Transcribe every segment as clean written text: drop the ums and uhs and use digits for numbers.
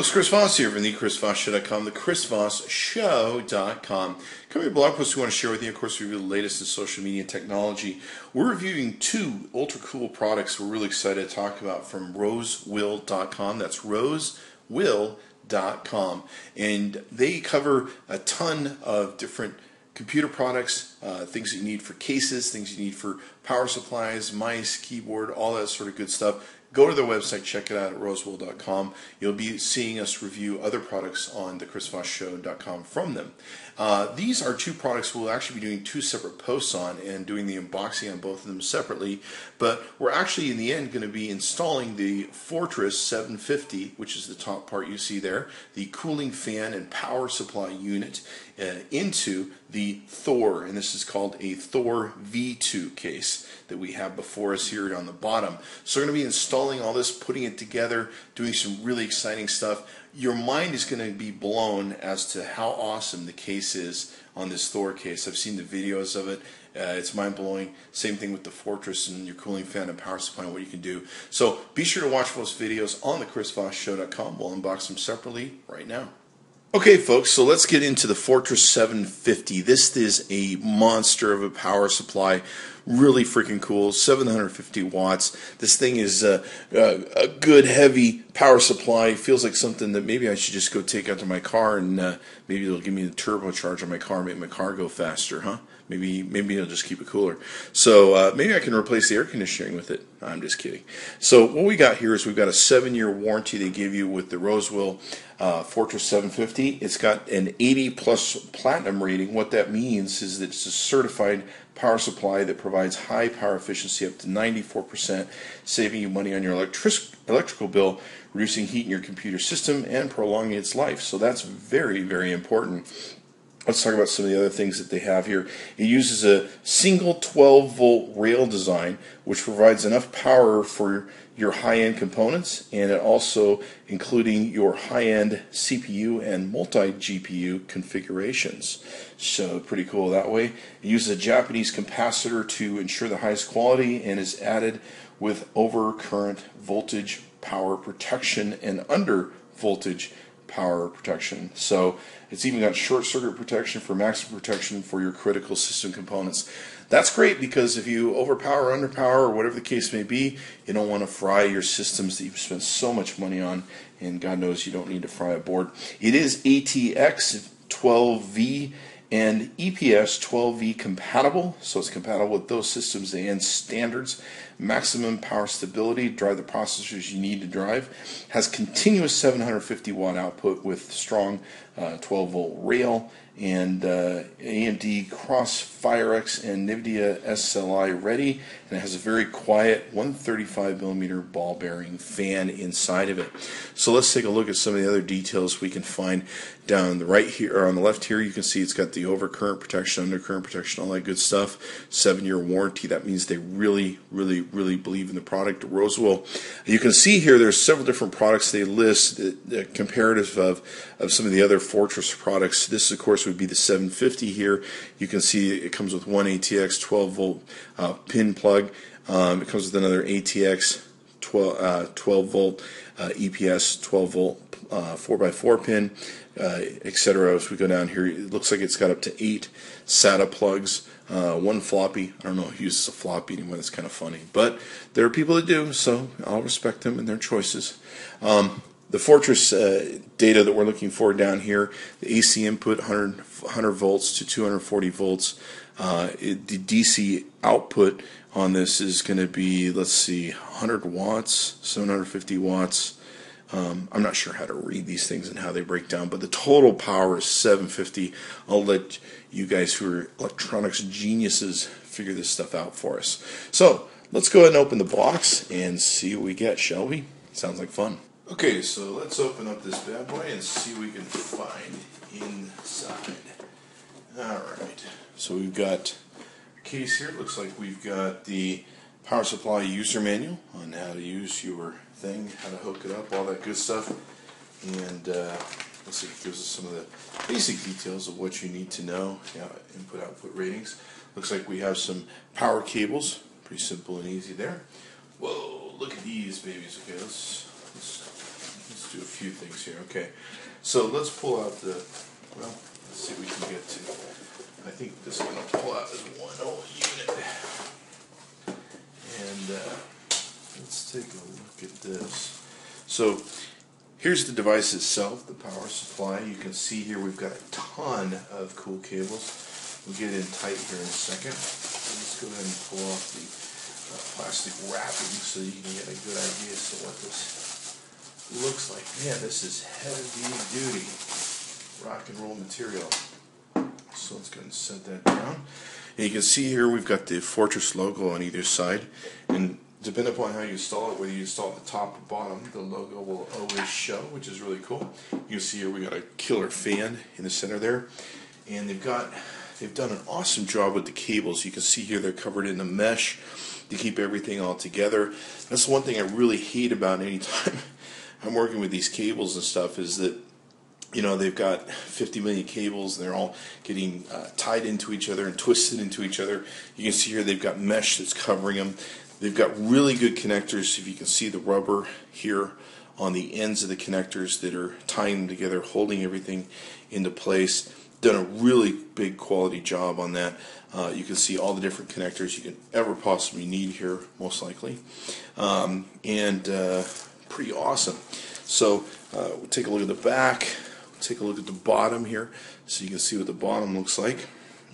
folks, Chris Voss here from thechrisvossshow.com, thechrisvossshow.com. Coming to a blog post we want to share with you, of course, we review the latest in social media technology. We're reviewing two ultra cool products we're really excited to talk about from Rosewill.com. That's Rosewill.com. And they cover a ton of different computer products, things that you need for cases, things you need for power supplies, mice, keyboard, all that sort of good stuff. Go to their website, check it out at rosewill.com. You'll be seeing us review other products on thechrisvossshow.com from them. These are two products we'll actually be doing two separate posts on and doing the unboxing on both of them separately. But we're actually in the end going to be installing the Fortress 750, which is the top part you see there, the cooling fan and power supply unit into the Thor. And this is called a Thor V2 case that we have before us here on the bottom. So we're going to be installing all this, putting it together, doing some really exciting stuff. Your mind is going to be blown as to how awesome the case is on this Thor case. I've seen the videos of it. It's mind-blowing. Same thing with the Fortress and your cooling fan and power supply and what you can do. So be sure to watch those videos on thechrisvossshow.com. We'll unbox them separately right now. Okay, folks, so let's get into the Fortress 750. This is a monster of a power supply. Really freaking cool, 750 watts. This thing is a good, heavy power supply. Feels like something that maybe I should just go take out to my car and maybe it'll give me the turbocharge on my car, make my car go faster, huh? Maybe it'll just keep it cooler. So maybe I can replace the air conditioning with it. I'm just kidding. So what we got here is we've got a 7-year warranty they give you with the Rosewill Fortress 750. It's got an 80+ platinum rating. What that means is that it's a certified power supply that provides high power efficiency up to 94%, saving you money on your electrical bill, reducing heat in your computer system, and prolonging its life. So that's very, very important. Let's talk about some of the other things that they have here. It uses a single 12-volt rail design, which provides enough power for your high-end components, and it also including your high-end CPU and multi-GPU configurations. So pretty cool that way. It uses a Japanese capacitor to ensure the highest quality and is added with overcurrent voltage power protection and under voltage power protection. So it's even got short circuit protection for maximum protection for your critical system components. That's great because if you overpower or underpower or whatever the case may be, you don't want to fry your systems that you've spent so much money on, and God knows you don't need to fry a board. It is ATX 12V and EPS 12V compatible, so it's compatible with those systems and standards. Maximum power stability, drive the processors you need to drive. Has continuous 750 watt output with strong 12-volt rail, and AMD Crossfirex and NVIDIA SLI ready, and it has a very quiet 135mm ball bearing fan inside of it. So let's take a look at some of the other details we can find down the right here, or on the left here. You can see it's got the overcurrent protection, undercurrent protection, all that good stuff. 7-year warranty. That means they really believe in the product. Rosewill. You can see here there's several different products they list, the comparative of some of the other Fortress products. This, of course, would be the 750 here. You can see it comes with one ATX 12-volt pin plug. It comes with another ATX 12-volt EPS 12-volt 4x4 pin, etc. As we go down here, it looks like it's got up to 8 SATA plugs, one floppy. I don't know who uses a floppy anymore. That's kind of funny, but there are people that do, so I'll respect them and their choices. The Fortress data that we're looking for down here, the AC input 100 volts to 240 volts. The DC output on this is going to be, let's see, 100 watts, 750 watts. I'm not sure how to read these things and how they break down, but the total power is 750. I'll let you guys who are electronics geniuses figure this stuff out for us. So let's go ahead and open the box and see what we get, shall we? Sounds like fun. Okay, so let's open up this bad boy and see what we can find inside. Alright, so we've got a case here. It looks like we've got the power supply user manual on how to use your thing, how to hook it up, all that good stuff. And let's see, it gives us some of the basic details of what you need to know. Yeah, input-output ratings. Looks like we have some power cables. Pretty simple and easy there. Whoa, look at these babies. Okay, let's Let's do a few things here. Okay, so let's pull out the, well, let's see what we can get to. I think this is going to pull out as one whole unit. And let's take a look at this. So here's the device itself, the power supply. You can see here we've got a ton of cool cables. We'll get in tight here in a second. So let's go ahead and pull off the plastic wrapping so you can get a good idea as to what this looks like. Man, this is heavy duty rock and roll material. So let's go ahead and set that down. And you can see here we've got the Fortress logo on either side. And depending upon how you install it, whether you install it at the top or bottom, the logo will always show, which is really cool. You can see here we got a killer fan in the center there. And they've done an awesome job with the cables. You can see here they're covered in a mesh to keep everything all together. That's one thing I really hate about anytime I'm working with these cables and stuff is that, you know, they've got 50 million cables and they're all getting tied into each other and twisted into each other. You can see here they've got mesh that's covering them. They've got really good connectors. If you can see the rubber here on the ends of the connectors that are tying them together, holding everything into place. Done a really big quality job on that. You can see all the different connectors you can ever possibly need here, most likely. Pretty awesome. So we'll take a look at the back. We'll take a look at the bottom here so you can see what the bottom looks like.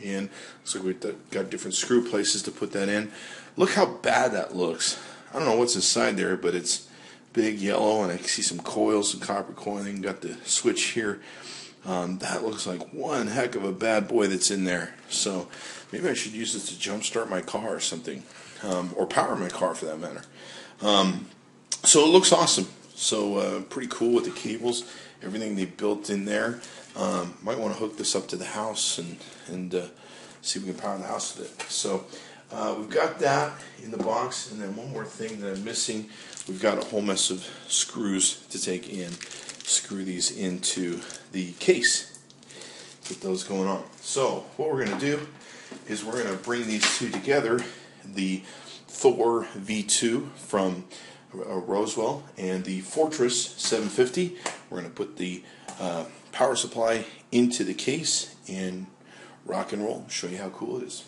And looks like we've got different screw places to put that in. Look how bad that looks. I don't know what's inside there, but it's big yellow, and I can see some coils, some copper coiling. Got the switch here. That looks like one heck of a bad boy that's in there. So maybe I should use this to jumpstart my car or something, or power my car for that matter. So it looks awesome. So pretty cool with the cables, everything they built in there. Might want to hook this up to the house and see if we can power the house with it. So we've got that in the box, and then one more thing that I'm missing. We've got a whole mess of screws to take in. Screw these into the case. Get those going on. So what we're going to do is we're going to bring these two together. The Thor V2 from Rosewill and the Fortress 750. We're going to put the power supply into the case and rock and roll. Show you how cool it is.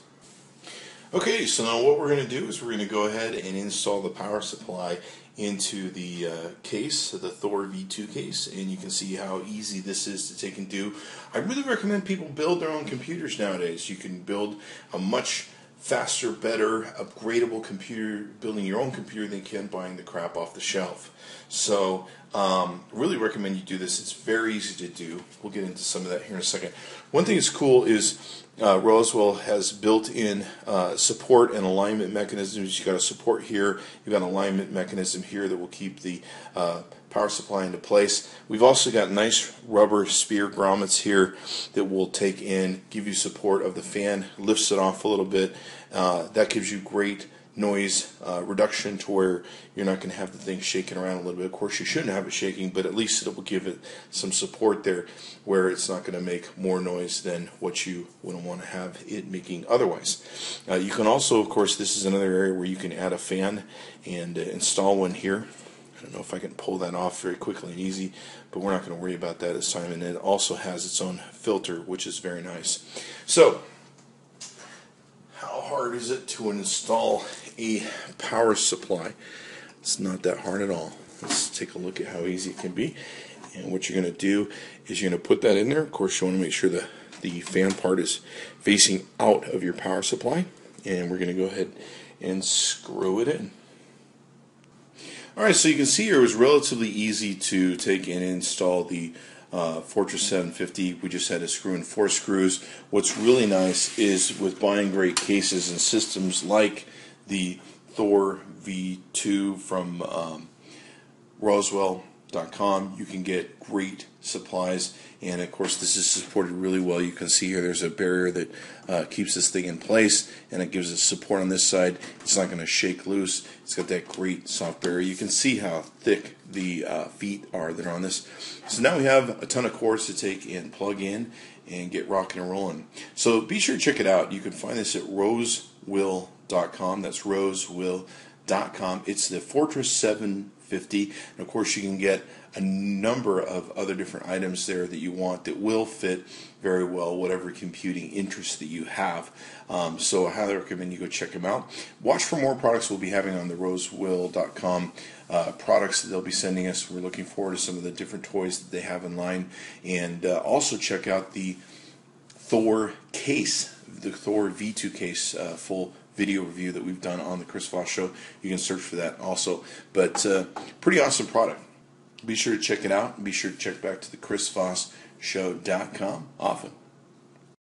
Okay, so now what we're going to do is we're going to go ahead and install the power supply into the case, the Thor V2 case, and you can see how easy this is to take and do. I really recommend people build their own computers nowadays. You can build a much faster, better, upgradable computer building your own computer than you can buying the crap off the shelf. So really recommend you do this. It's very easy to do. We'll get into some of that here in a second. One thing that's cool is Rosewill has built-in support and alignment mechanisms. You've got a support here, you've got an alignment mechanism here that will keep the power supply into place. We've also got nice rubber spear grommets here that will take in, give you support of the fan, lifts it off a little bit. That gives you great noise reduction to where you're not going to have the thing shaking around a little bit. Of course, you shouldn't have it shaking, but at least it will give it some support there where it's not going to make more noise than what you wouldn't want to have it making otherwise. You can also, of course, this is another area where you can add a fan and install one here. I don't know if I can pull that off very quickly and easy, but we're not going to worry about that this time. And it also has its own filter, which is very nice. So, how hard is it to install a power supply? It's not that hard at all. Let's take a look at how easy it can be. And what you're going to do is you're going to put that in there. Of course, you want to make sure the fan part is facing out of your power supply. And we're going to go ahead and screw it in. Alright, so you can see here it was relatively easy to take and install the Fortress 750. We just had to screw in 4 screws. What's really nice is with buying great cases and systems like the Thor V2 from Rosewill.com, you can get great supplies, and of course this is supported really well. You can see here there's a barrier that keeps this thing in place, and it gives it support on this side. It's not going to shake loose. It's got that great soft barrier. You can see how thick the feet are that are on this. So now we have a ton of cords to take and plug in and get rocking and rolling. So be sure to check it out. You can find this at Rosewill.com. That's Rosewill.com. It's the Fortress 750 $150. And of course, you can get a number of other different items there that you want that will fit very well whatever computing interest that you have. So I highly recommend you go check them out. Watch for more products we'll be having on the Rosewill.com products that they'll be sending us. We're looking forward to some of the different toys that they have in line. And also check out the Thor case, the Thor V2 case, full video review that we've done on the Chris Voss Show. You can search for that also. But pretty awesome product. Be sure to check it out. And be sure to check back to the chrisvossshow.com often.